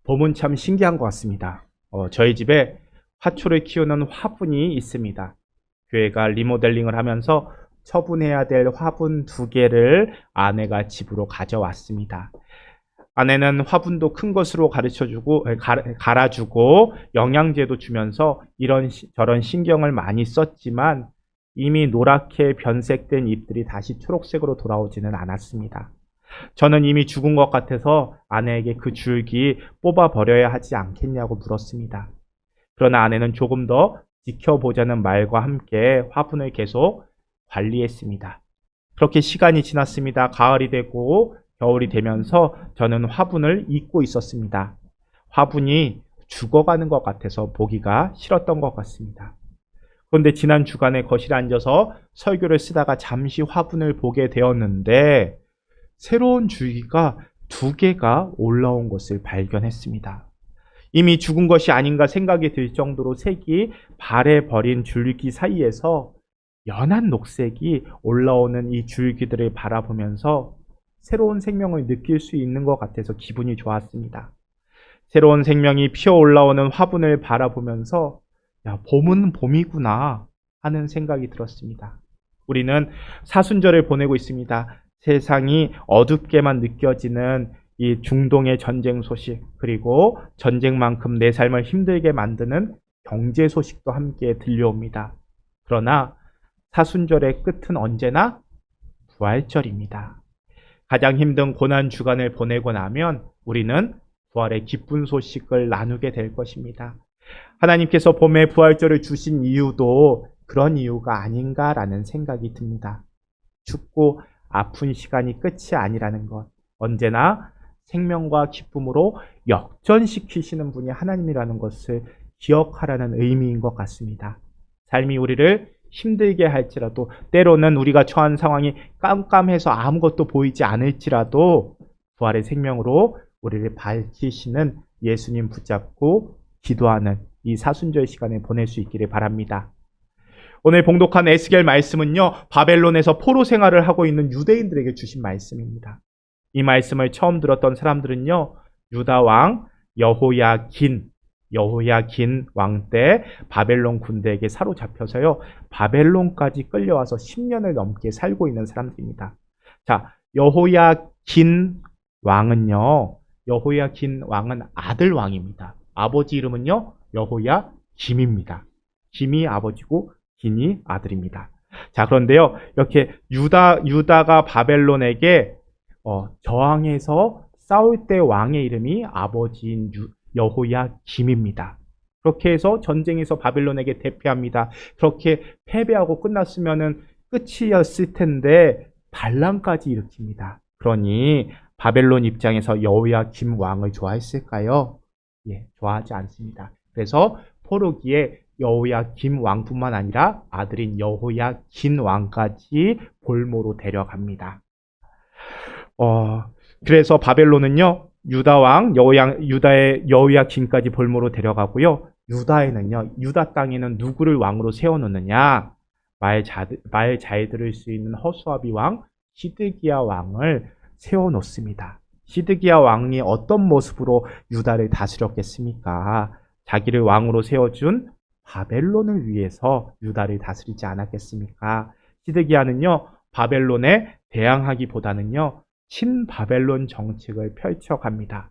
봄은 참 신기한 것 같습니다. 저희 집에 화초를 키우는 화분이 있습니다. 교회가 리모델링을 하면서 처분해야 될 화분 2개를 아내가 집으로 가져왔습니다. 아내는 화분도 큰 것으로 갈아주고 영양제도 주면서 저런 신경을 많이 썼지만 이미 노랗게 변색된 잎들이 다시 초록색으로 돌아오지는 않았습니다. 저는 이미 죽은 것 같아서 아내에게 그 줄기 뽑아버려야 하지 않겠냐고 물었습니다. 그러나 아내는 조금 더 지켜보자는 말과 함께 화분을 계속 관리했습니다. 그렇게 시간이 지났습니다. 가을이 되고 겨울이 되면서 저는 화분을 잊고 있었습니다. 화분이 죽어가는 것 같아서 보기가 싫었던 것 같습니다. 그런데 지난 주간에 거실에 앉아서 설교를 쓰다가 잠시 화분을 보게 되었는데 새로운 줄기가 2개가 올라온 것을 발견했습니다. 이미 죽은 것이 아닌가 생각이 들 정도로 색이 바래버린 줄기 사이에서 연한 녹색이 올라오는 이 줄기들을 바라보면서 새로운 생명을 느낄 수 있는 것 같아서 기분이 좋았습니다. 새로운 생명이 피어 올라오는 화분을 바라보면서 야, 봄은 봄이구나 하는 생각이 들었습니다. 우리는 사순절을 보내고 있습니다. 세상이 어둡게만 느껴지는 이 중동의 전쟁 소식, 그리고 전쟁만큼 내 삶을 힘들게 만드는 경제 소식도 함께 들려옵니다. 그러나 사순절의 끝은 언제나 부활절입니다. 가장 힘든 고난 주간을 보내고 나면 우리는 부활의 기쁜 소식을 나누게 될 것입니다. 하나님께서 봄에 부활절을 주신 이유도 그런 이유가 아닌가라는 생각이 듭니다. 춥고 아픈 시간이 끝이 아니라는 것, 언제나 생명과 기쁨으로 역전시키시는 분이 하나님이라는 것을 기억하라는 의미인 것 같습니다. 삶이 우리를 힘들게 할지라도, 때로는 우리가 처한 상황이 깜깜해서 아무것도 보이지 않을지라도 부활의 생명으로 우리를 밝히시는 예수님 붙잡고 기도하는 이 사순절 시간을 보낼 수 있기를 바랍니다. 오늘 봉독한 에스겔 말씀은요, 바벨론에서 포로 생활을 하고 있는 유대인들에게 주신 말씀입니다. 이 말씀을 처음 들었던 사람들은요, 유다 왕 여호야긴 왕 때 바벨론 군대에게 사로잡혀서요, 바벨론까지 끌려와서 10년을 넘게 살고 있는 사람들입니다. 자, 여호야긴 왕은 아들 왕입니다. 아버지 이름은요, 여호야김입니다. 김이 아버지고 긴이 아들입니다. 자, 그런데요, 이렇게 유다가 바벨론에게 저항해서 싸울 때 왕의 이름이 아버지인 여호야김입니다. 그렇게 해서 전쟁에서 바벨론에게 대패합니다. 그렇게 패배하고 끝났으면은 끝이었을 텐데 반란까지 일으킵니다. 그러니 바벨론 입장에서 여호야김 왕을 좋아했을까요? 예, 좋아하지 않습니다. 그래서 포로기에 여호야김 왕뿐만 아니라 아들인 여호야긴 왕까지 볼모로 데려갑니다. 그래서 바벨론은요, 유다의 여호야김까지 볼모로 데려가고요. 유다 땅에는 누구를 왕으로 세워놓느냐? 말 잘 들을 수 있는 허수아비 왕 시드기야 왕을 세워놓습니다. 시드기야 왕이 어떤 모습으로 유다를 다스렸겠습니까? 자기를 왕으로 세워준 바벨론을 위해서 유다를 다스리지 않았겠습니까? 시드기야는요, 바벨론에 대항하기보다는요, 친바벨론 정책을 펼쳐갑니다.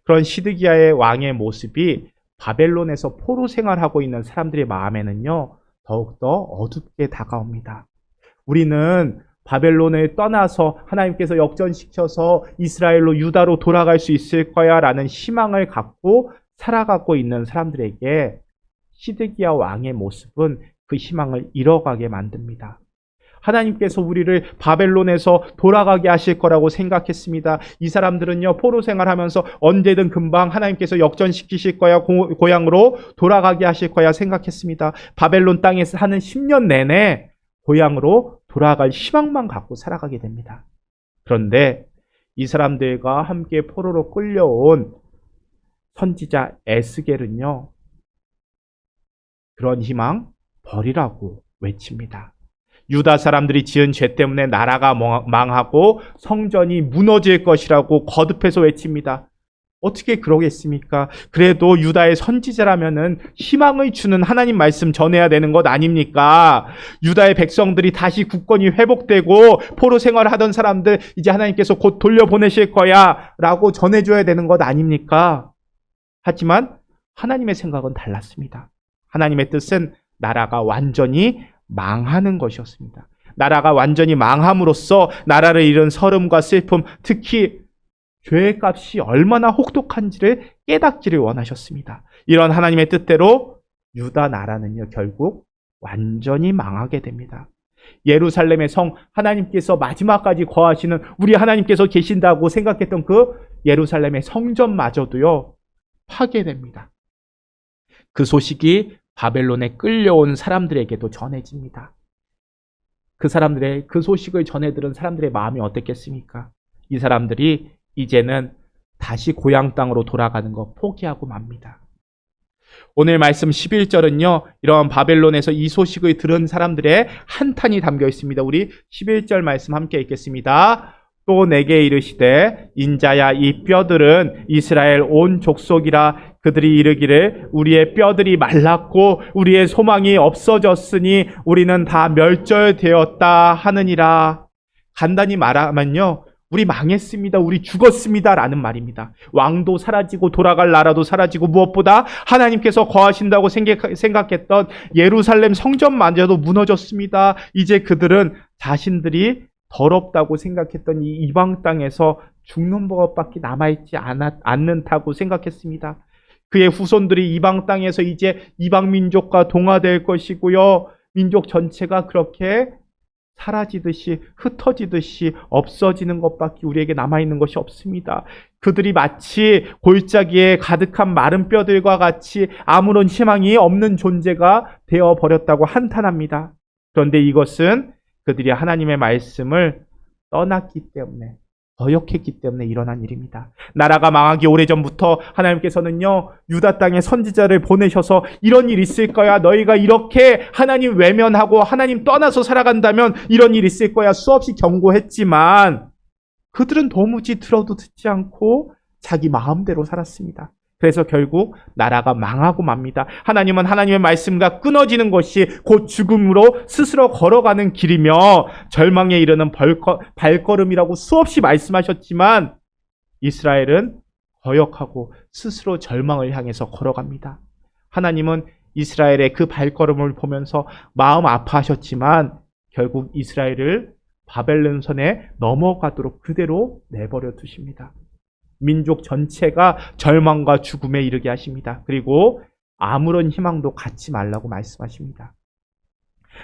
그런 시드기야의 왕의 모습이 바벨론에서 포로 생활하고 있는 사람들의 마음에는요, 더욱더 어둡게 다가옵니다. 우리는 바벨론을 떠나서 하나님께서 역전시켜서 이스라엘로, 유다로 돌아갈 수 있을 거야 라는 희망을 갖고 살아가고 있는 사람들에게 시드기야 왕의 모습은 그 희망을 잃어가게 만듭니다. 하나님께서 우리를 바벨론에서 돌아가게 하실 거라고 생각했습니다. 이 사람들은요, 포로 생활하면서 언제든 금방 하나님께서 역전시키실 거야, 고향으로 돌아가게 하실 거야 생각했습니다. 바벨론 땅에서 하는 10년 내내 고향으로 돌아갈 희망만 갖고 살아가게 됩니다. 그런데 이 사람들과 함께 포로로 끌려온 선지자 에스겔은요, 그런 희망 버리라고 외칩니다. 유다 사람들이 지은 죄 때문에 나라가 망하고 성전이 무너질 것이라고 거듭해서 외칩니다. 어떻게 그러겠습니까? 그래도 유다의 선지자라면은 희망을 주는 하나님 말씀 전해야 되는 것 아닙니까? 유다의 백성들이 다시 국권이 회복되고 포로 생활하던 사람들 이제 하나님께서 곧 돌려보내실 거야 라고 전해줘야 되는 것 아닙니까? 하지만 하나님의 생각은 달랐습니다. 하나님의 뜻은 나라가 완전히 망하는 것이었습니다. 나라가 완전히 망함으로써 나라를 잃은 서름과 슬픔, 특히 죄의 값이 얼마나 혹독한지를 깨닫기를 원하셨습니다. 이런 하나님의 뜻대로 유다 나라는요, 결국 완전히 망하게 됩니다. 예루살렘의 성, 하나님께서 마지막까지 거하시는 우리 하나님께서 계신다고 생각했던 그 예루살렘의 성전마저도요, 파괴됩니다. 그 소식이 바벨론에 끌려온 사람들에게도 전해집니다. 그 소식을 전해 들은 사람들의 마음이 어땠겠습니까? 이 사람들이 이제는 다시 고향 땅으로 돌아가는 거 포기하고 맙니다. 오늘 말씀 11절은요. 이런 바벨론에서 이 소식을 들은 사람들의 한탄이 담겨 있습니다. 우리 11절 말씀 함께 읽겠습니다. 또 내게 이르시되 인자야 이 뼈들은 이스라엘 온 족속이라 그들이 이르기를 우리의 뼈들이 말랐고 우리의 소망이 없어졌으니 우리는 다 멸절되었다 하느니라. 간단히 말하면요. 우리 망했습니다. 우리 죽었습니다. 라는 말입니다. 왕도 사라지고 돌아갈 나라도 사라지고 무엇보다 하나님께서 거하신다고 생각했던 예루살렘 성전마저도 무너졌습니다. 이제 그들은 자신들이 더럽다고 생각했던 이 이방 땅에서 죽는 법밖에 남아있지 않는다고 생각했습니다. 그의 후손들이 이방 땅에서 이제 이방 민족과 동화될 것이고요. 민족 전체가 그렇게 사라지듯이 흩어지듯이 없어지는 것밖에 우리에게 남아있는 것이 없습니다. 그들이 마치 골짜기에 가득한 마른 뼈들과 같이 아무런 희망이 없는 존재가 되어버렸다고 한탄합니다. 그런데 이것은 그들이 하나님의 말씀을 떠났기 때문에 거역했기 때문에 일어난 일입니다. 나라가 망하기 오래전부터 하나님께서는요 유다 땅에 선지자를 보내셔서 이런 일 있을 거야. 너희가 이렇게 하나님 외면하고 하나님 떠나서 살아간다면 이런 일 있을 거야. 수없이 경고했지만 그들은 도무지 들어도 듣지 않고 자기 마음대로 살았습니다. 그래서 결국 나라가 망하고 맙니다. 하나님은 하나님의 말씀과 끊어지는 것이 곧 죽음으로 스스로 걸어가는 길이며 절망에 이르는 발걸음이라고 수없이 말씀하셨지만 이스라엘은 거역하고 스스로 절망을 향해서 걸어갑니다. 하나님은 이스라엘의 그 발걸음을 보면서 마음 아파하셨지만 결국 이스라엘을 바벨론 손에 넘어가도록 그대로 내버려 두십니다. 민족 전체가 절망과 죽음에 이르게 하십니다. 그리고 아무런 희망도 갖지 말라고 말씀하십니다.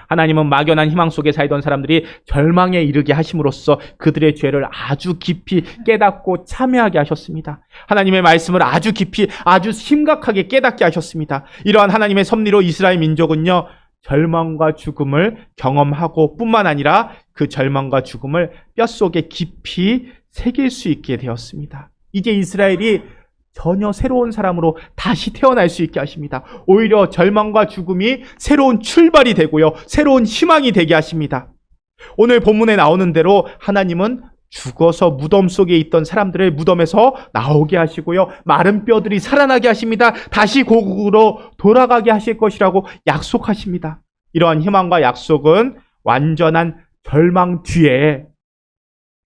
하나님은 막연한 희망 속에 살던 사람들이 절망에 이르게 하심으로써 그들의 죄를 아주 깊이 깨닫고 참회하게 하셨습니다. 하나님의 말씀을 아주 깊이 아주 심각하게 깨닫게 하셨습니다. 이러한 하나님의 섭리로 이스라엘 민족은요 절망과 죽음을 경험하고 뿐만 아니라 그 절망과 죽음을 뼛속에 깊이 새길 수 있게 되었습니다. 이제 이스라엘이 전혀 새로운 사람으로 다시 태어날 수 있게 하십니다. 오히려 절망과 죽음이 새로운 출발이 되고요. 새로운 희망이 되게 하십니다. 오늘 본문에 나오는 대로 하나님은 죽어서 무덤 속에 있던 사람들을 무덤에서 나오게 하시고요. 마른 뼈들이 살아나게 하십니다. 다시 고국으로 돌아가게 하실 것이라고 약속하십니다. 이러한 희망과 약속은 완전한 절망 뒤에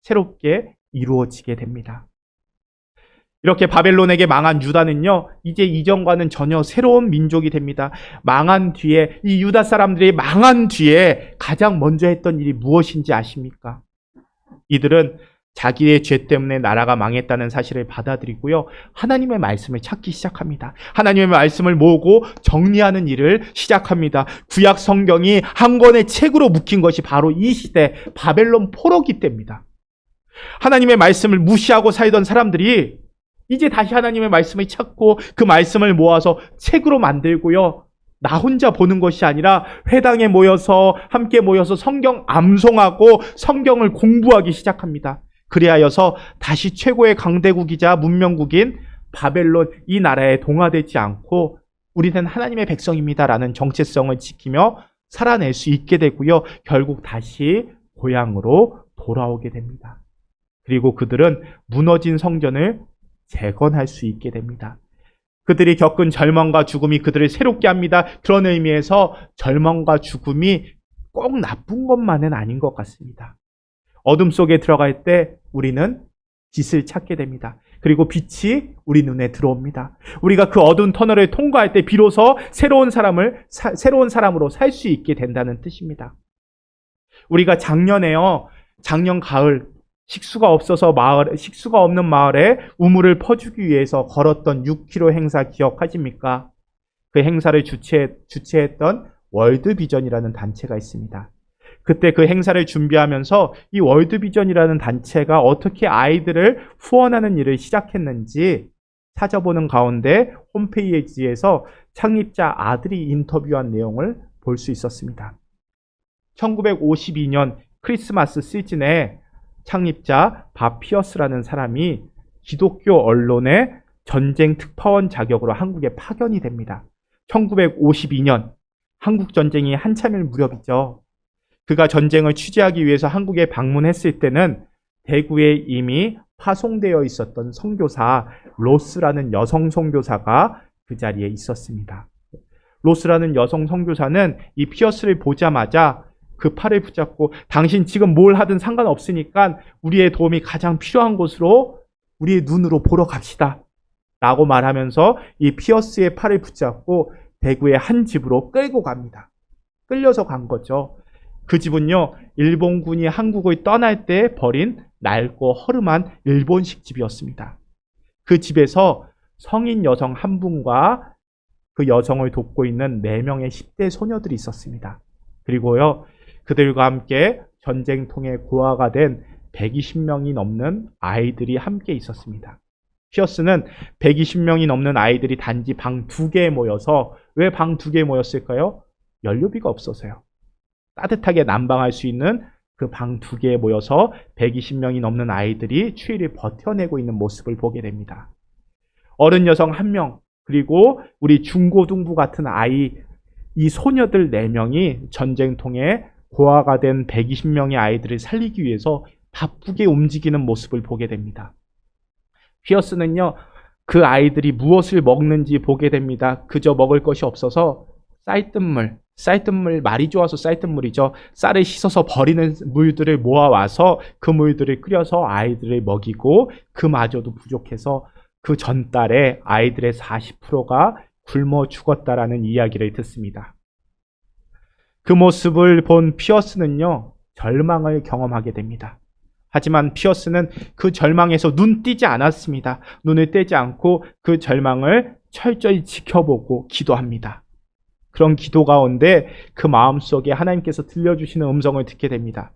새롭게 이루어지게 됩니다. 이렇게 바벨론에게 망한 유다는요, 이제 이전과는 전혀 새로운 민족이 됩니다. 망한 뒤에, 이 유다 사람들이 망한 뒤에 가장 먼저 했던 일이 무엇인지 아십니까? 이들은 자기의 죄 때문에 나라가 망했다는 사실을 받아들이고요. 하나님의 말씀을 찾기 시작합니다. 하나님의 말씀을 모으고 정리하는 일을 시작합니다. 구약 성경이 한 권의 책으로 묶인 것이 바로 이 시대 바벨론 포로기 때입니다. 하나님의 말씀을 무시하고 살던 사람들이 이제 다시 하나님의 말씀을 찾고 그 말씀을 모아서 책으로 만들고요. 나 혼자 보는 것이 아니라 회당에 모여서 함께 모여서 성경 암송하고 성경을 공부하기 시작합니다. 그리하여서 다시 최고의 강대국이자 문명국인 바벨론 이 나라에 동화되지 않고 우리는 하나님의 백성입니다라는 정체성을 지키며 살아낼 수 있게 되고요. 결국 다시 고향으로 돌아오게 됩니다. 그리고 그들은 무너진 성전을 재건할 수 있게 됩니다. 그들이 겪은 절망과 죽음이 그들을 새롭게 합니다. 그런 의미에서 절망과 죽음이 꼭 나쁜 것만은 아닌 것 같습니다. 어둠 속에 들어갈 때 우리는 빛을 찾게 됩니다. 그리고 빛이 우리 눈에 들어옵니다. 우리가 그 어두운 터널을 통과할 때 비로소 새로운 사람으로 살 수 있게 된다는 뜻입니다. 우리가 작년 가을 식수가 없는 마을에 우물을 퍼주기 위해서 걸었던 6km 행사 기억하십니까? 그 행사를 주최했던 월드비전이라는 단체가 있습니다. 그때 그 행사를 준비하면서 이 월드비전이라는 단체가 어떻게 아이들을 후원하는 일을 시작했는지 찾아보는 가운데 홈페이지에서 창립자 아들이 인터뷰한 내용을 볼 수 있었습니다. 1952년 크리스마스 시즌에 창립자 밥 피어스라는 사람이 기독교 언론의 전쟁 특파원 자격으로 한국에 파견이 됩니다. 1952년 한국 전쟁이 한참일 무렵이죠. 그가 전쟁을 취재하기 위해서 한국에 방문했을 때는 대구에 이미 파송되어 있었던 선교사 로스라는 여성 선교사가 그 자리에 있었습니다. 로스라는 여성 선교사는 이 피어스를 보자마자 그 팔을 붙잡고 당신 지금 뭘 하든 상관없으니까 우리의 도움이 가장 필요한 곳으로 우리의 눈으로 보러 갑시다 라고 말하면서 이 피어스의 팔을 붙잡고 대구의 한 집으로 끌고 갑니다. 끌려서 간 거죠. 그 집은요, 일본군이 한국을 떠날 때 버린 낡고 허름한 일본식 집이었습니다. 그 집에서 성인 여성 한 분과 그 여성을 돕고 있는 4명의 10대 소녀들이 있었습니다. 그리고요, 그들과 함께 전쟁통에 고아가 된 120명이 넘는 아이들이 함께 있었습니다. 피어스는 120명이 넘는 아이들이 단지 방 2개에 모여서, 왜 방 2개에 모였을까요? 연료비가 없어서요. 따뜻하게 난방할 수 있는 그 방 2개에 모여서 120명이 넘는 아이들이 추위를 버텨내고 있는 모습을 보게 됩니다. 어른 여성 1명, 그리고 우리 중고등부 같은 아이, 이 소녀들 4명이 전쟁통에 고아가 된 120명의 아이들을 살리기 위해서 바쁘게 움직이는 모습을 보게 됩니다. 피어스는요, 그 아이들이 무엇을 먹는지 보게 됩니다. 그저 먹을 것이 없어서 쌀뜨물, 말이 좋아서 쌀뜨물이죠. 쌀을 씻어서 버리는 물들을 모아와서 그 물들을 끓여서 아이들을 먹이고, 그마저도 부족해서 그 전달에 아이들의 40%가 굶어 죽었다라는 이야기를 듣습니다. 그 모습을 본 피어스는요, 절망을 경험하게 됩니다. 하지만 피어스는 그 절망에서 눈 띄지 않았습니다. 눈을 떼지 않고 그 절망을 철저히 지켜보고 기도합니다. 그런 기도 가운데 그 마음속에 하나님께서 들려주시는 음성을 듣게 됩니다.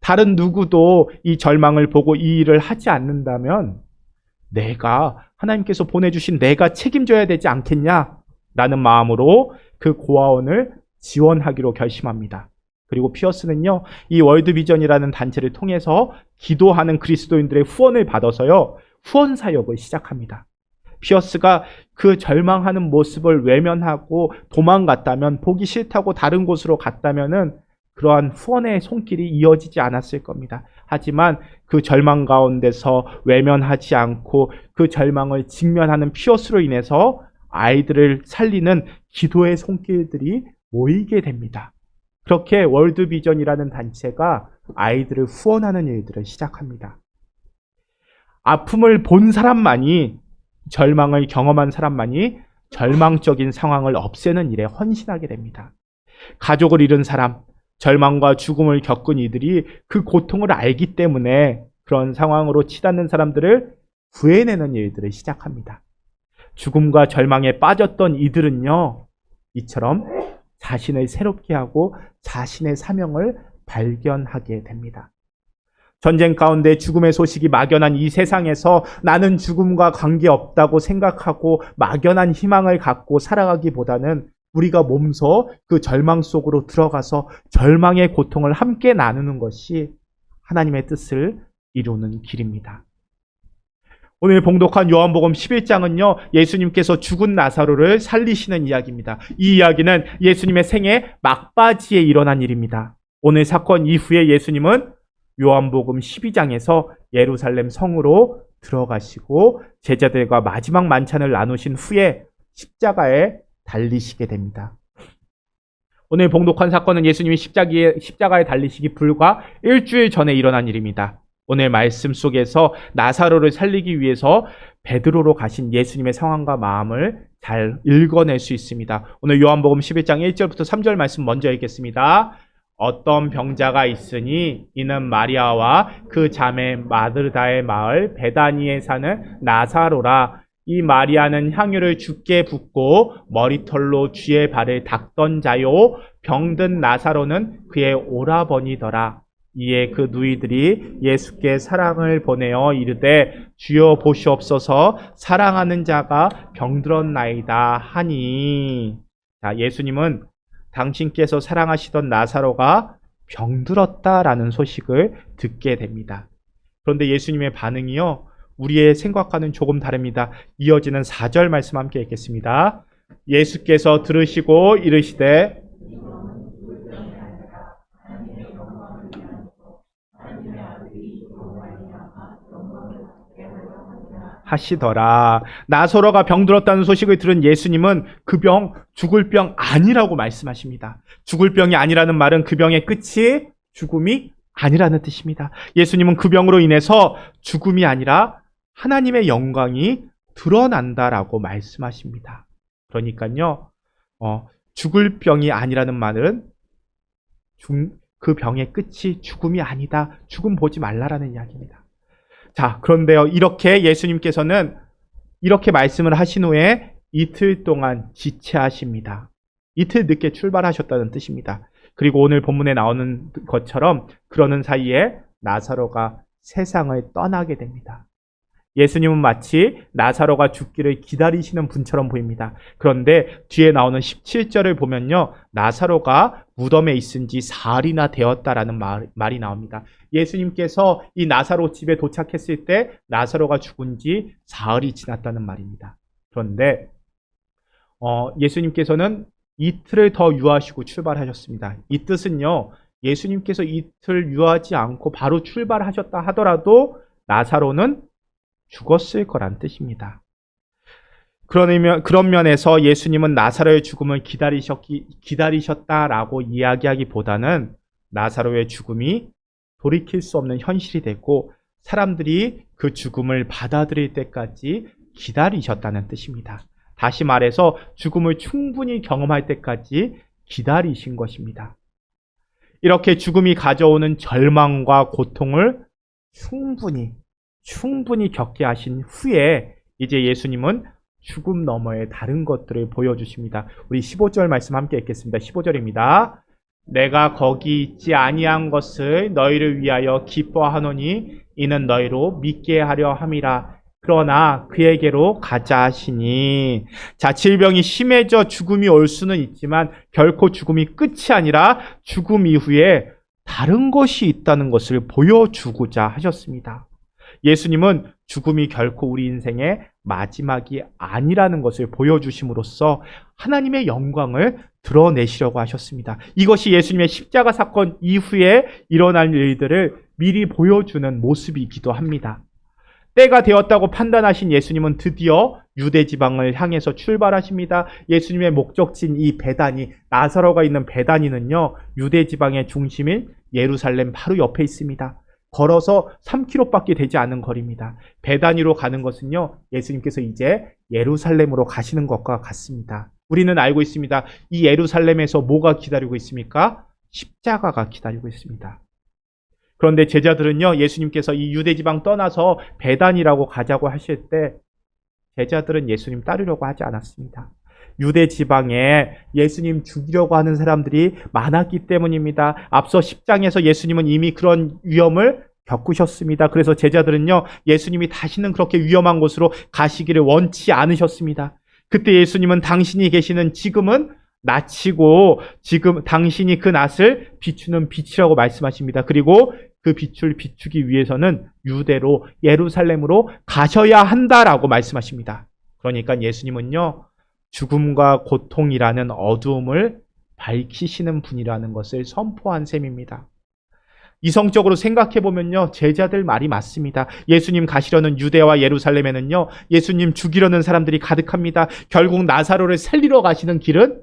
다른 누구도 이 절망을 보고 이 일을 하지 않는다면 하나님께서 보내주신 내가 책임져야 되지 않겠냐? 라는 마음으로 그 고아원을 지원하기로 결심합니다. 그리고 피어스는요, 이 월드비전이라는 단체를 통해서 기도하는 그리스도인들의 후원을 받아서요, 후원 사역을 시작합니다. 피어스가 그 절망하는 모습을 외면하고 도망갔다면, 보기 싫다고 다른 곳으로 갔다면은 그러한 후원의 손길이 이어지지 않았을 겁니다. 하지만 그 절망 가운데서 외면하지 않고 그 절망을 직면하는 피어스로 인해서 아이들을 살리는 기도의 손길들이 모이게 됩니다. 그렇게 월드비전이라는 단체가 아이들을 후원하는 일들을 시작합니다. 아픔을 본 사람만이, 절망을 경험한 사람만이 절망적인 상황을 없애는 일에 헌신하게 됩니다. 가족을 잃은 사람, 절망과 죽음을 겪은 이들이 그 고통을 알기 때문에 그런 상황으로 치닫는 사람들을 구해내는 일들을 시작합니다. 죽음과 절망에 빠졌던 이들은요, 이처럼 자신을 새롭게 하고 자신의 사명을 발견하게 됩니다. 전쟁 가운데 죽음의 소식이 막연한 이 세상에서 나는 죽음과 관계없다고 생각하고 막연한 희망을 갖고 살아가기보다는 우리가 몸소 그 절망 속으로 들어가서 절망의 고통을 함께 나누는 것이 하나님의 뜻을 이루는 길입니다. 오늘 봉독한 요한복음 11장은요, 예수님께서 죽은 나사로를 살리시는 이야기입니다. 이 이야기는 예수님의 생애 막바지에 일어난 일입니다. 오늘 사건 이후에 예수님은 요한복음 12장에서 예루살렘 성으로 들어가시고 제자들과 마지막 만찬을 나누신 후에 십자가에 달리시게 됩니다. 오늘 봉독한 사건은 예수님이 십자가에 달리시기 불과 일주일 전에 일어난 일입니다. 오늘 말씀 속에서 나사로를 살리기 위해서 베드로로 가신 예수님의 상황과 마음을 잘 읽어낼 수 있습니다. 오늘 요한복음 11장 1절부터 3절 말씀 먼저 읽겠습니다. 어떤 병자가 있으니 이는 마리아와 그 자매 마르다의 마을 베다니에 사는 나사로라. 이 마리아는 향유를 주께 붓고 머리털로 주의 발을 닦던 자요, 병든 나사로는 그의 오라버니더라. 이에 그 누이들이 예수께 사랑을 보내어 이르되 주여 보시옵소서, 사랑하는 자가 병들었나이다 하니. 자, 예수님은 당신께서 사랑하시던 나사로가 병들었다라는 소식을 듣게 됩니다. 그런데 예수님의 반응이요, 우리의 생각과는 조금 다릅니다. 이어지는 4절 말씀 함께 읽겠습니다. 예수께서 들으시고 이르시되 하시더라. 나사로가 병들었다는 소식을 들은 예수님은 그 병, 죽을 병 아니라고 말씀하십니다. 죽을 병이 아니라는 말은 그 병의 끝이 죽음이 아니라는 뜻입니다. 예수님은 그 병으로 인해서 죽음이 아니라 하나님의 영광이 드러난다라고 말씀하십니다. 그러니까요, 죽을 병이 아니라는 말은 그 병의 끝이 죽음이 아니다. 죽음 보지 말라라는 이야기입니다. 자, 그런데요, 이렇게 예수님께서는 이렇게 말씀을 하신 후에 이틀 동안 지체하십니다. 이틀 늦게 출발하셨다는 뜻입니다. 그리고 오늘 본문에 나오는 것처럼 그러는 사이에 나사로가 세상을 떠나게 됩니다. 예수님은 마치 나사로가 죽기를 기다리시는 분처럼 보입니다. 그런데 뒤에 나오는 17절을 보면요, 나사로가 무덤에 있은 지 사흘이나 되었다라는 말이 나옵니다. 예수님께서 이 나사로 집에 도착했을 때 나사로가 죽은 지 사흘이 지났다는 말입니다. 그런데 예수님께서는 이틀을 더 유하시고 출발하셨습니다. 이 뜻은요, 예수님께서 이틀 유하지 않고 바로 출발하셨다 하더라도 나사로는 죽었을 거란 뜻입니다. 그런 면에서 예수님은 나사로의 죽음을 기다리셨다라고 이야기하기보다는 나사로의 죽음이 돌이킬 수 없는 현실이 되고 사람들이 그 죽음을 받아들일 때까지 기다리셨다는 뜻입니다. 다시 말해서 죽음을 충분히 경험할 때까지 기다리신 것입니다. 이렇게 죽음이 가져오는 절망과 고통을 충분히 겪게 하신 후에 이제 예수님은 죽음 너머의 다른 것들을 보여주십니다. 우리 15절 말씀 함께 읽겠습니다. 15절입니다. 내가 거기 있지 아니한 것을 너희를 위하여 기뻐하노니 이는 너희로 믿게 하려 함이라. 그러나 그에게로 가자 하시니. 자, 질병이 심해져 죽음이 올 수는 있지만 결코 죽음이 끝이 아니라 죽음 이후에 다른 것이 있다는 것을 보여주고자 하셨습니다. 예수님은 죽음이 결코 우리 인생의 마지막이 아니라는 것을 보여주심으로써 하나님의 영광을 드러내시려고 하셨습니다. 이것이 예수님의 십자가 사건 이후에 일어날 일들을 미리 보여주는 모습이기도 합니다. 때가 되었다고 판단하신 예수님은 드디어 유대 지방을 향해서 출발하십니다. 예수님의 목적지인 이 베다니, 나사로가 있는 베다니는요, 유대 지방의 중심인 예루살렘 바로 옆에 있습니다. 걸어서 3km밖에 되지 않은 거리입니다. 베다니로 가는 것은요, 예수님께서 이제 예루살렘으로 가시는 것과 같습니다. 우리는 알고 있습니다. 이 예루살렘에서 뭐가 기다리고 있습니까? 십자가가 기다리고 있습니다. 그런데 제자들은요, 예수님께서 이 유대지방 떠나서 베단이라고 가자고 하실 때 제자들은 예수님 따르려고 하지 않았습니다. 유대지방에 예수님 죽이려고 하는 사람들이 많았기 때문입니다. 앞서 10장에서 예수님은 이미 그런 위험을 겪으셨습니다. 그래서 제자들은요, 예수님이 다시는 그렇게 위험한 곳으로 가시기를 원치 않으셨습니다. 그때 예수님은 당신이 계시는 지금은 낯이고 지금 당신이 그 낯을 비추는 빛이라고 말씀하십니다. 그리고 그 빛을 비추기 위해서는 유대로 예루살렘으로 가셔야 한다라고 말씀하십니다. 그러니까 예수님은요, 죽음과 고통이라는 어두움을 밝히시는 분이라는 것을 선포한 셈입니다. 이성적으로 생각해 보면요, 제자들 말이 맞습니다. 예수님 가시려는 유대와 예루살렘에는요, 예수님 죽이려는 사람들이 가득합니다. 결국 나사로를 살리러 가시는 길은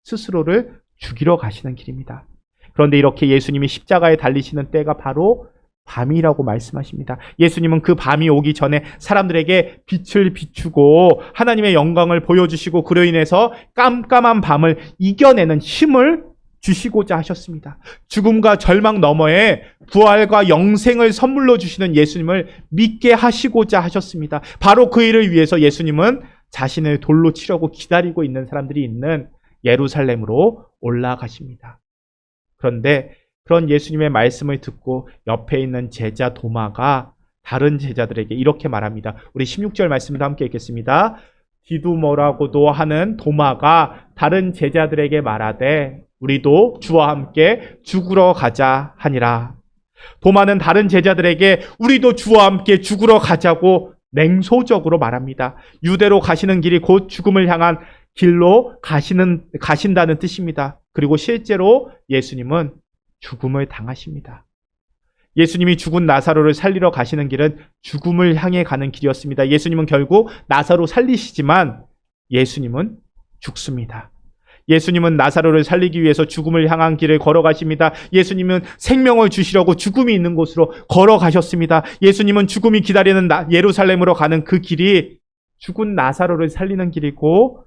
스스로를 죽이러 가시는 길입니다. 그런데 이렇게 예수님이 십자가에 달리시는 때가 바로 밤이라고 말씀하십니다. 예수님은 그 밤이 오기 전에 사람들에게 빛을 비추고 하나님의 영광을 보여주시고 그로 인해서 깜깜한 밤을 이겨내는 힘을 주시고자 하셨습니다. 죽음과 절망 너머에 부활과 영생을 선물로 주시는 예수님을 믿게 하시고자 하셨습니다. 바로 그 일을 위해서 예수님은 자신을 돌로 치려고 기다리고 있는 사람들이 있는 예루살렘으로 올라가십니다. 그런데 그런 예수님의 말씀을 듣고 옆에 있는 제자 도마가 다른 제자들에게 이렇게 말합니다. 우리 16절 말씀도 함께 읽겠습니다. 디두모라고도 하는 도마가 다른 제자들에게 말하되 우리도 주와 함께 죽으러 가자 하니라. 도마는 다른 제자들에게 우리도 주와 함께 죽으러 가자고 냉소적으로 말합니다. 유대로 가시는 길이 곧 죽음을 향한 길로 가신다는 뜻입니다. 그리고 실제로 예수님은 죽음을 당하십니다. 예수님이 죽은 나사로를 살리러 가시는 길은 죽음을 향해 가는 길이었습니다. 예수님은 결국 나사로 살리시지만 예수님은 죽습니다. 예수님은 나사로를 살리기 위해서 죽음을 향한 길을 걸어가십니다. 예수님은 생명을 주시려고 죽음이 있는 곳으로 걸어가셨습니다. 예수님은 죽음이 기다리는 예루살렘으로 가는 그 길이 죽은 나사로를 살리는 길이고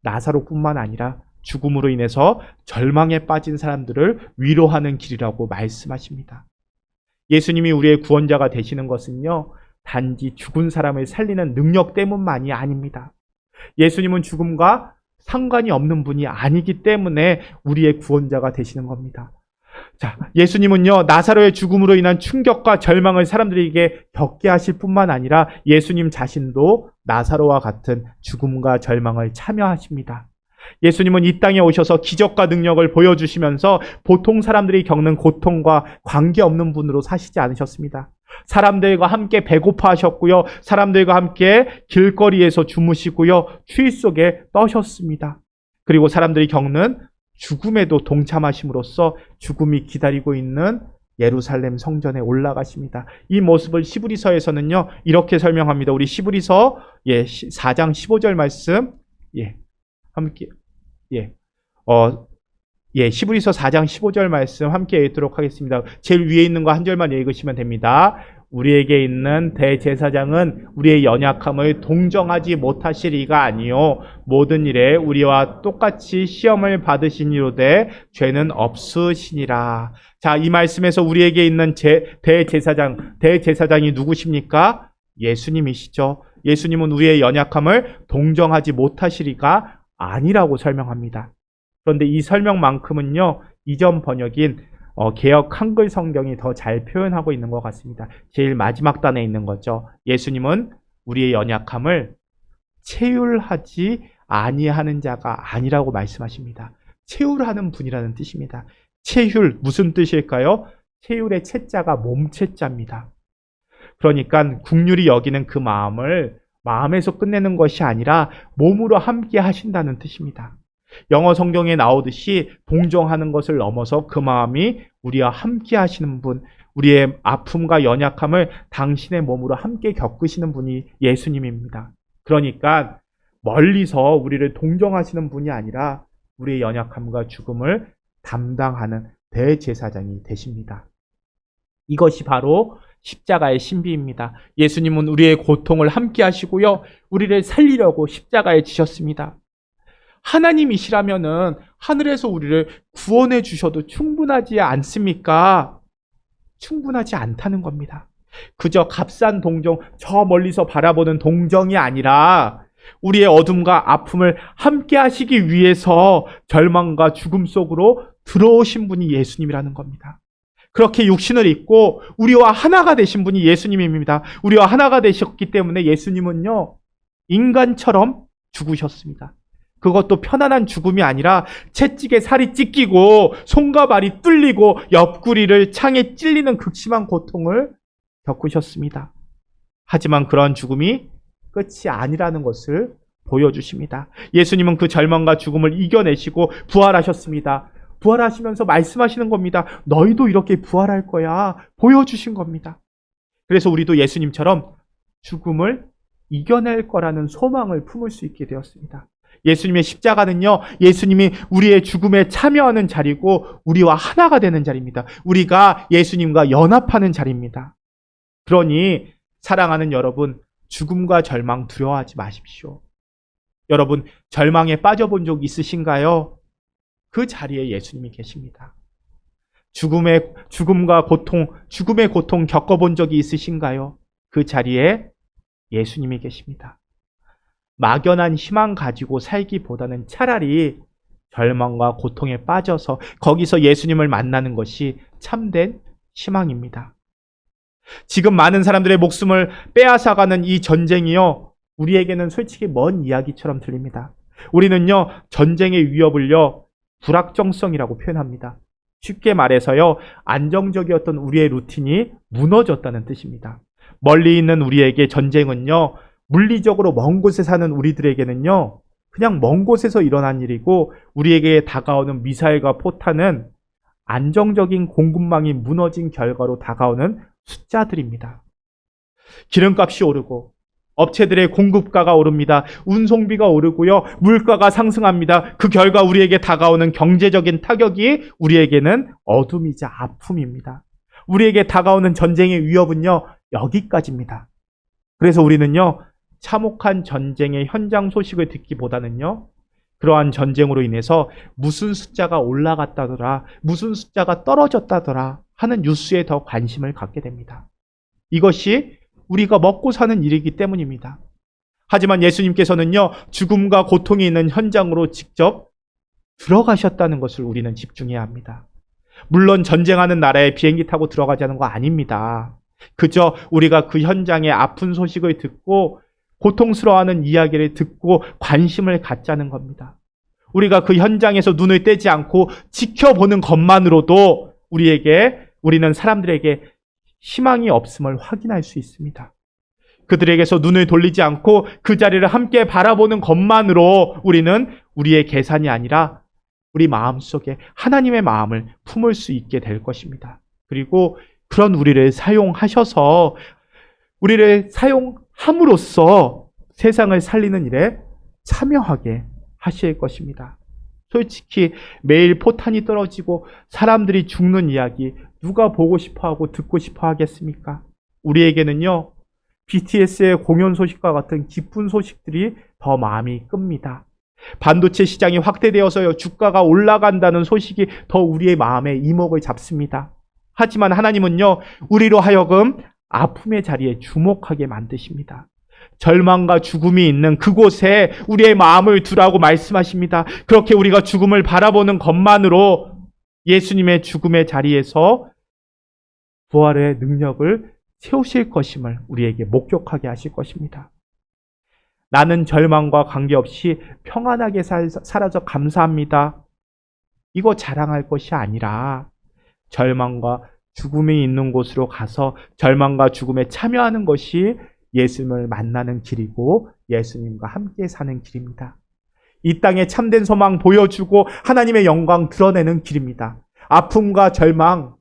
나사로뿐만 아니라 죽음으로 인해서 절망에 빠진 사람들을 위로하는 길이라고 말씀하십니다. 예수님이 우리의 구원자가 되시는 것은요, 단지 죽은 사람을 살리는 능력 때문만이 아닙니다. 예수님은 죽음과 상관이 없는 분이 아니기 때문에 우리의 구원자가 되시는 겁니다. 자, 예수님은요, 나사로의 죽음으로 인한 충격과 절망을 사람들에게 겪게 하실 뿐만 아니라 예수님 자신도 나사로와 같은 죽음과 절망을 참여하십니다. 예수님은 이 땅에 오셔서 기적과 능력을 보여주시면서 보통 사람들이 겪는 고통과 관계없는 분으로 사시지 않으셨습니다. 사람들과 함께 배고파 하셨고요. 사람들과 함께 길거리에서 주무시고요. 추위 속에 떠셨습니다. 그리고 사람들이 겪는 죽음에도 동참하심으로써 죽음이 기다리고 있는 예루살렘 성전에 올라가십니다. 이 모습을 시브리서에서는요, 이렇게 설명합니다. 우리 시브리서 4장 15절 말씀 함께 시브리서 4장 15절 말씀 함께 읽도록 하겠습니다. 제일 위에 있는 거 한 절만 읽으시면 됩니다. 우리에게 있는 대제사장은 우리의 연약함을 동정하지 못하시리가 아니요 모든 일에 우리와 똑같이 시험을 받으시니로되 죄는 없으시니라. 자, 이 말씀에서 우리에게 있는 대제사장이 누구십니까? 예수님이시죠. 예수님은 우리의 연약함을 동정하지 못하시리가 아니라고 설명합니다. 그런데 이 설명만큼은요, 이전 번역인 개역 한글 성경이 더 잘 표현하고 있는 것 같습니다. 제일 마지막 단에 있는 거죠. 예수님은 우리의 연약함을 체휼하지 아니하는 자가 아니라고 말씀하십니다. 체휼하는 분이라는 뜻입니다. 체휼 무슨 뜻일까요? 체휼의 채자가 몸체자입니다. 그러니까 국률이 여기는 그 마음을 마음에서 끝내는 것이 아니라 몸으로 함께 하신다는 뜻입니다. 영어 성경에 나오듯이 동정하는 것을 넘어서 그 마음이 우리와 함께 하시는 분, 우리의 아픔과 연약함을 당신의 몸으로 함께 겪으시는 분이 예수님입니다. 그러니까 멀리서 우리를 동정하시는 분이 아니라 우리의 연약함과 죽음을 담당하는 대제사장이 되십니다. 이것이 바로 십자가의 신비입니다. 예수님은 우리의 고통을 함께 하시고요, 우리를 살리려고 십자가에 지셨습니다. 하나님이시라면은 하늘에서 우리를 구원해 주셔도 충분하지 않습니까? 충분하지 않다는 겁니다. 그저 값싼 동정, 저 멀리서 바라보는 동정이 아니라 우리의 어둠과 아픔을 함께 하시기 위해서 절망과 죽음 속으로 들어오신 분이 예수님이라는 겁니다. 그렇게 육신을 입고 우리와 하나가 되신 분이 예수님입니다. 우리와 하나가 되셨기 때문에 예수님은요, 인간처럼 죽으셨습니다. 그것도 편안한 죽음이 아니라 채찍에 살이 찢기고 손과 발이 뚫리고 옆구리를 창에 찔리는 극심한 고통을 겪으셨습니다. 하지만 그런 죽음이 끝이 아니라는 것을 보여주십니다. 예수님은 그 절망과 죽음을 이겨내시고 부활하셨습니다. 부활하시면서 말씀하시는 겁니다. 너희도 이렇게 부활할 거야. 보여주신 겁니다. 그래서 우리도 예수님처럼 죽음을 이겨낼 거라는 소망을 품을 수 있게 되었습니다. 예수님의 십자가는요, 예수님이 우리의 죽음에 참여하는 자리고 우리와 하나가 되는 자리입니다. 우리가 예수님과 연합하는 자리입니다. 그러니 사랑하는 여러분, 죽음과 절망 두려워하지 마십시오. 여러분, 절망에 빠져본 적 있으신가요? 그 자리에 예수님이 계십니다. 죽음과 고통, 죽음의 고통 겪어본 적이 있으신가요? 그 자리에 예수님이 계십니다. 막연한 희망 가지고 살기보다는 차라리 절망과 고통에 빠져서 거기서 예수님을 만나는 것이 참된 희망입니다. 지금 많은 사람들의 목숨을 빼앗아가는 이 전쟁이요, 우리에게는 솔직히 먼 이야기처럼 들립니다. 우리는요, 전쟁의 위협을요, 불확정성이라고 표현합니다. 쉽게 말해서요, 안정적이었던 우리의 루틴이 무너졌다는 뜻입니다. 멀리 있는 우리에게 전쟁은요, 물리적으로 먼 곳에 사는 우리들에게는요, 그냥 먼 곳에서 일어난 일이고, 우리에게 다가오는 미사일과 포탄은 안정적인 공급망이 무너진 결과로 다가오는 숫자들입니다. 기름값이 오르고 업체들의 공급가가 오릅니다. 운송비가 오르고요, 물가가 상승합니다. 그 결과 우리에게 다가오는 경제적인 타격이 우리에게는 어둠이자 아픔입니다. 우리에게 다가오는 전쟁의 위협은요, 여기까지입니다. 그래서 우리는요, 참혹한 전쟁의 현장 소식을 듣기보다는요, 그러한 전쟁으로 인해서 무슨 숫자가 올라갔다더라, 무슨 숫자가 떨어졌다더라 하는 뉴스에 더 관심을 갖게 됩니다. 이것이 우리가 먹고 사는 일이기 때문입니다. 하지만 예수님께서는요, 죽음과 고통이 있는 현장으로 직접 들어가셨다는 것을 우리는 집중해야 합니다. 물론 전쟁하는 나라에 비행기 타고 들어가자는 거 아닙니다. 그저 우리가 그 현장의 아픈 소식을 듣고 고통스러워하는 이야기를 듣고 관심을 갖자는 겁니다. 우리가 그 현장에서 눈을 떼지 않고 지켜보는 것만으로도 우리는 사람들에게 희망이 없음을 확인할 수 있습니다. 그들에게서 눈을 돌리지 않고 그 자리를 함께 바라보는 것만으로 우리는 우리의 계산이 아니라 우리 마음속에 하나님의 마음을 품을 수 있게 될 것입니다. 그리고 그런 우리를 사용하셔서 우리를 사용함으로써 세상을 살리는 일에 참여하게 하실 것입니다. 솔직히 매일 포탄이 떨어지고 사람들이 죽는 이야기 누가 보고 싶어하고 듣고 싶어 하겠습니까? 우리에게는요, BTS의 공연 소식과 같은 기쁜 소식들이 더 마음이 끕니다. 반도체 시장이 확대되어서요, 주가가 올라간다는 소식이 더 우리의 마음에 이목을 잡습니다. 하지만 하나님은요, 우리로 하여금 아픔의 자리에 주목하게 만드십니다. 절망과 죽음이 있는 그곳에 우리의 마음을 두라고 말씀하십니다. 그렇게 우리가 죽음을 바라보는 것만으로 예수님의 죽음의 자리에서 부활의 능력을 세우실 것임을 우리에게 목격하게 하실 것입니다. 나는 절망과 관계없이 평안하게 살아서 감사합니다. 이거 자랑할 것이 아니라 절망과 죽음이 있는 곳으로 가서 절망과 죽음에 참여하는 것이 예수님을 만나는 길이고 예수님과 함께 사는 길입니다. 이 땅에 참된 소망 보여주고 하나님의 영광 드러내는 길입니다. 아픔과 절망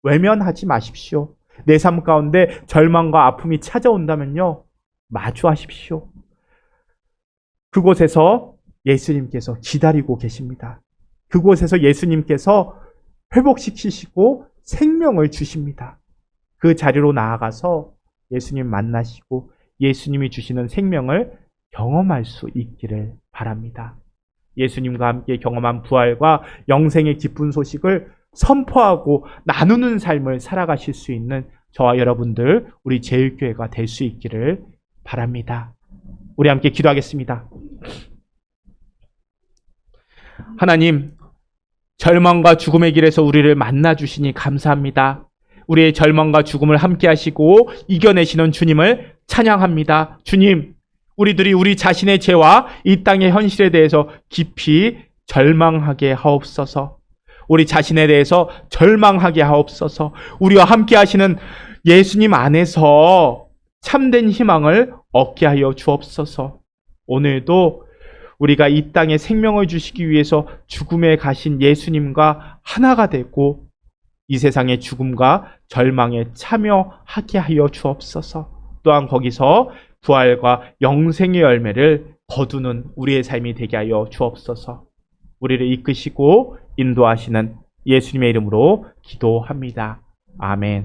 외면하지 마십시오. 내 삶 가운데 절망과 아픔이 찾아온다면요, 마주하십시오. 그곳에서 예수님께서 기다리고 계십니다. 그곳에서 예수님께서 회복시키시고 생명을 주십니다. 그 자리로 나아가서 예수님 만나시고 예수님이 주시는 생명을 경험할 수 있기를 바랍니다. 예수님과 함께 경험한 부활과 영생의 기쁜 소식을 선포하고 나누는 삶을 살아가실 수 있는 저와 여러분들, 우리 제일교회가 될 수 있기를 바랍니다. 우리 함께 기도하겠습니다. 하나님, 절망과 죽음의 길에서 우리를 만나주시니 감사합니다. 우리의 절망과 죽음을 함께 하시고 이겨내시는 주님을 찬양합니다. 주님, 우리들이 우리 자신의 죄와 이 땅의 현실에 대해서 깊이 절망하게 하옵소서. 우리 자신에 대해서 절망하게 하옵소서. 우리와 함께 하시는 예수님 안에서 참된 희망을 얻게 하여 주옵소서. 오늘도 우리가 이 땅에 생명을 주시기 위해서 죽음에 가신 예수님과 하나가 되고 이 세상의 죽음과 절망에 참여하게 하여 주옵소서. 또한 거기서 부활과 영생의 열매를 거두는 우리의 삶이 되게 하여 주옵소서. 우리를 이끄시고 인도하시는 예수님의 이름으로 기도합니다. 아멘.